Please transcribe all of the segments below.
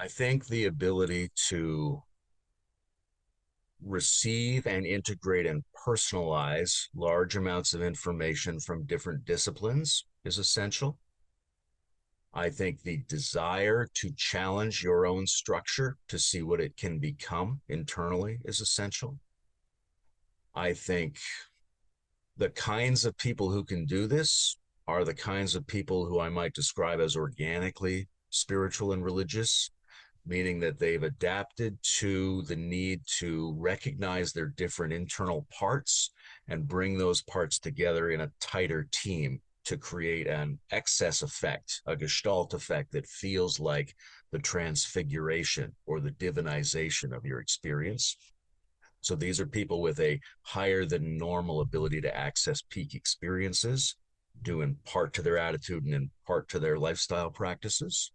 I think the ability to receive and integrate and personalize large amounts of information from different disciplines is essential. I think the desire to challenge your own structure to see what it can become internally is essential. I think the kinds of people who can do this are the kinds of people who I might describe as organically spiritual and religious, meaning that they've adapted to the need to recognize their different internal parts and bring those parts together in a tighter team to create an excess effect, a gestalt effect that feels like the transfiguration or the divinization of your experience. So these are people with a higher than normal ability to access peak experiences, due in part to their attitude and in part to their lifestyle practices.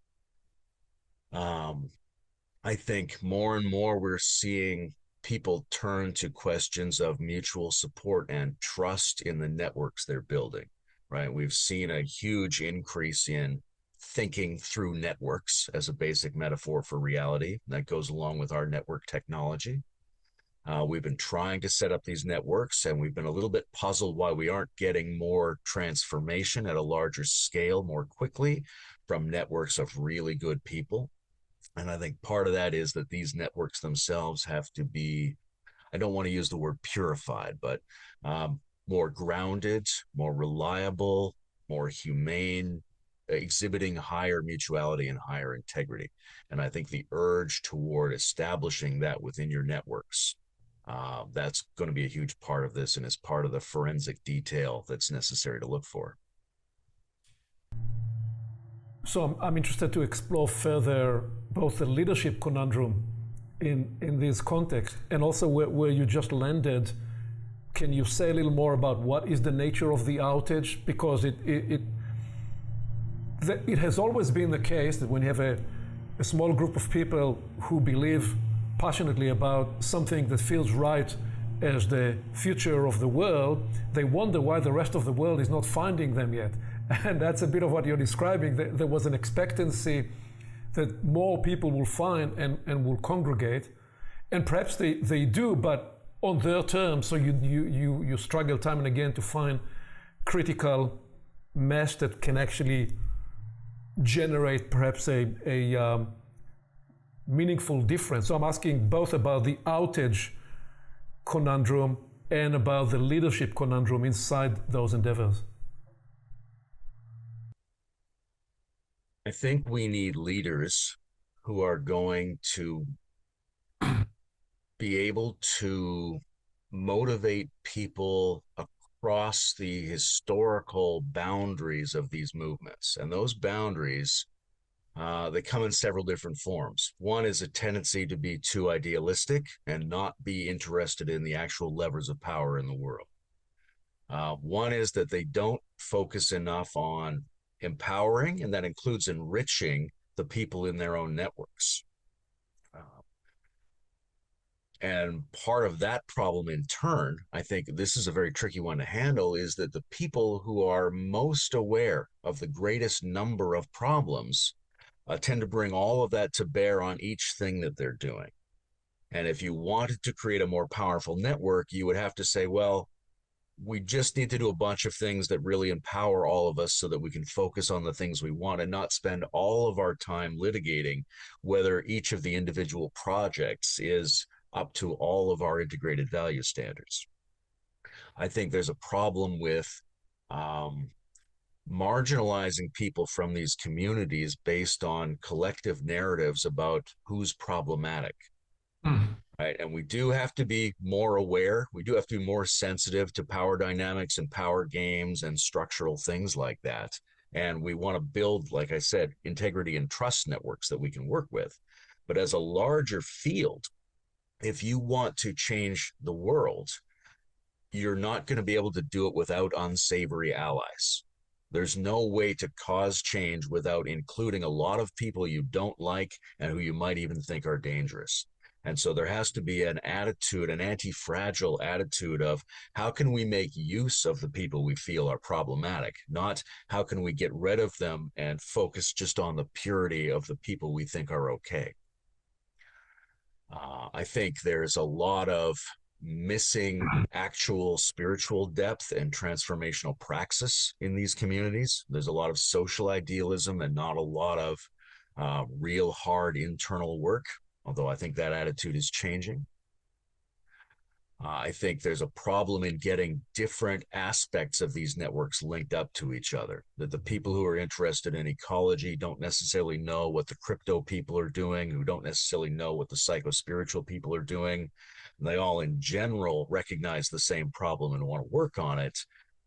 Um, I think more and more we're seeing people turn to questions of mutual support and trust in the networks they're building, right? We've seen a huge increase in thinking through networks as a basic metaphor for reality. That goes along with our network technology. We've been trying to set up these networks, and we've been a little bit puzzled why we aren't getting more transformation at a larger scale more quickly from networks of really good people. And I think part of that is that these networks themselves have to be, I don't want to use the word purified, but more grounded, more reliable, more humane, exhibiting higher mutuality and higher integrity. And I think the urge toward establishing that within your networks, that's going to be a huge part of this and is part of the forensic detail that's necessary to look for. So I'm interested to explore further both the leadership conundrum in this context and also where you just landed. Can you say a little more about what is the nature of the outage? Because it has always been the case that when you have a small group of people who believe passionately about something that feels right as the future of the world, they wonder why the rest of the world is not finding them yet. And that's a bit of what you're describing. There was an expectancy that more people will find and will congregate. And perhaps they do, but on their terms. So you struggle time and again to find critical mass that can actually generate perhaps a meaningful difference. So I'm asking both about the outage conundrum and about the leadership conundrum inside those endeavors. I think we need leaders who are going to be able to motivate people across the historical boundaries of these movements. And those boundaries, they come in several different forms. One is a tendency to be too idealistic and not be interested in the actual levers of power in the world. One is that they don't focus enough on empowering, and that includes enriching the people in their own networks. And part of that problem in turn, I think this is a very tricky one to handle, is that the people who are most aware of the greatest number of problems tend to bring all of that to bear on each thing that they're doing. And if you wanted to create a more powerful network, you would have to say, well, we just need to do a bunch of things that really empower all of us so that we can focus on the things we want and not spend all of our time litigating whether each of the individual projects is up to all of our integrated value standards. I think there's a problem with marginalizing people from these communities based on collective narratives about who's problematic. Right. And we do have to be more aware. We do have to be more sensitive to power dynamics and power games and structural things like that. And we want to build, like I said, integrity and trust networks that we can work with. But as a larger field, if you want to change the world, you're not going to be able to do it without unsavory allies. There's no way to cause change without including a lot of people you don't like and who you might even think are dangerous. And so there has to be an attitude, an anti-fragile attitude of how can we make use of the people we feel are problematic, not how can we get rid of them and focus just on the purity of the people we think are okay. I think there's a lot of missing actual spiritual depth and transformational praxis in these communities. There's a lot of social idealism and not a lot of real hard internal work, although I think that attitude is changing. I think there's a problem in getting different aspects of these networks linked up to each other. That the people who are interested in ecology don't necessarily know what the crypto people are doing, who don't necessarily know what the psycho-spiritual people are doing. And they all, in general, recognize the same problem and want to work on it,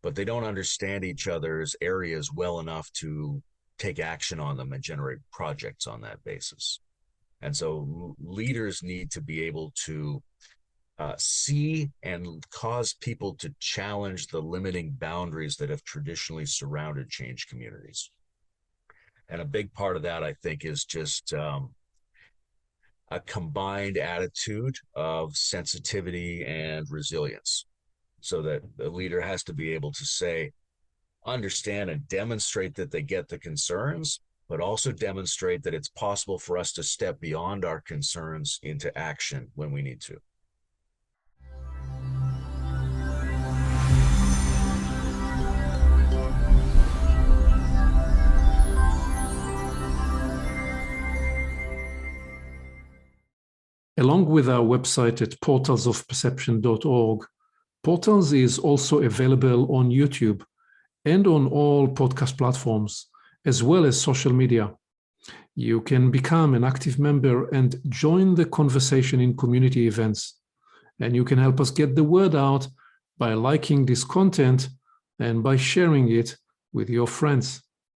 but they don't understand each other's areas well enough to take action on them and generate projects on that basis. And so leaders need to be able to see and cause people to challenge the limiting boundaries that have traditionally surrounded change communities. And a big part of that, I think, is just a combined attitude of sensitivity and resilience, so that the leader has to be able to say, understand and demonstrate that they get the concerns, but also demonstrate that it's possible for us to step beyond our concerns into action when we need to. Along with our website at portalsofperception.org, Portals is also available on YouTube and on all podcast platforms, as well as social media. You can become an active member and join the conversation in community events. And you can help us get the word out by liking this content and by sharing it with your friends.